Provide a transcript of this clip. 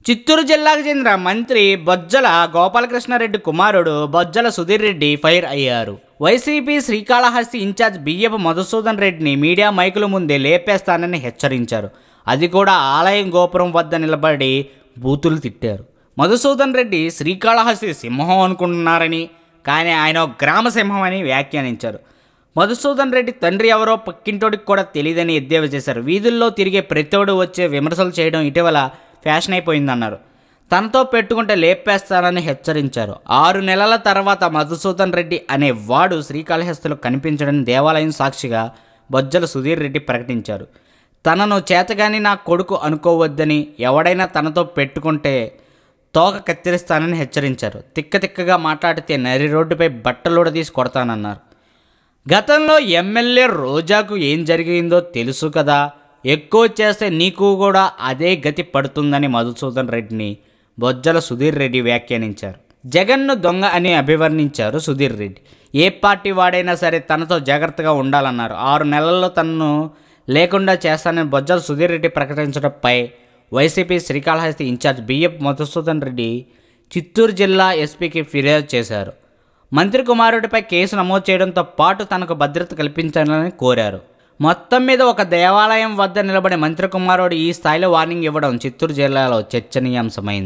చిత్తూరు జిల్లాకు చెందిన మంత్రి బొజ్జల గోపాలకృష్ణారెడ్డి కుమారుడు బొజ్జల సుధీర్ రెడ్డి ఫైర్ అయ్యారు. వైసీపీ శ్రీకాళహస్తి ఇన్ఛార్జ్ బియ్యపు మధుసూదన్ రెడ్డిని మీడియా మైకుల ముందే లేపేస్తానని హెచ్చరించారు. అది కూడా ఆలయం గోపురం వద్ద నిలబడి బూతులు తిట్టారు. మధుసూదన్ రెడ్డి శ్రీకాళహస్తి సింహం అనుకుంటున్నారని, కానీ ఆయన గ్రామ సింహం అని వ్యాఖ్యానించారు. మధుసూదన్ రెడ్డి తండ్రి ఎవరో పక్కింటోడికి కూడా తెలియదని ఎద్దేవా చేశారు. వీధుల్లో తిరిగే ప్రతివాడు వచ్చే విమర్శలు చేయడం ఇటీవల ఫ్యాషన్ అయిపోయిందన్నారు. తనతో పెట్టుకుంటే లేపేస్తానని హెచ్చరించారు. 6 నెలల తర్వాత మధుసూదన్ రెడ్డి అనే వాడు శ్రీకాళహస్తిలో కనిపించడని దేవాలయం సాక్షిగా బొజ్జల సుధీర్ రెడ్డి ప్రకటించారు. తనను చేతగాని నా కొడుకు అనుకోవద్దని, ఎవడైనా తనతో పెట్టుకుంటే తోక కత్తిరిస్తానని హెచ్చరించారు. తిక్కగా మాట్లాడితే నరి రోడ్డుపై బట్టలుడదీసి కొడతానన్నారు. గతంలో ఎమ్మెల్యే రోజాకు ఏం జరిగిందో తెలుసు కదా, ఎక్కువ చేస్తే నీకు కూడా అదే గతి పడుతుందని మధుసూదన్ రెడ్డిని బొజ్జల సుధీర్ రెడ్డి వ్యాఖ్యానించారు. జగన్ను దొంగ అని అభివర్ణించారు సుధీర్ రెడ్డి. ఏ పార్టీ వాడైనా సరే తనతో జాగ్రత్తగా ఉండాలన్నారు. 6 నెలల్లో తనను లేకుండా చేస్తానని బొజ్జల సుధీర్ రెడ్డి ప్రకటించడంపై వైసీపీ శ్రీకాళహస్తి ఇన్ఛార్జ్ బియ్యపు మధుసూదన్ రెడ్డి చిత్తూరు జిల్లా ఎస్పీకి ఫిర్యాదు చేశారు. మంత్రి కుమారుడిపై కేసు నమోదు చేయడంతో పాటు తనకు భద్రత కల్పించాలని కోరారు. మొత్తం మీద ఒక దేవాలయం వద్ద నిలబడే మంత్రి కుమారుడు ఈ స్థాయిలో వార్నింగ్ ఇవ్వడం చిత్తూరు జిల్లాలో చర్చనీయాంశమైంది.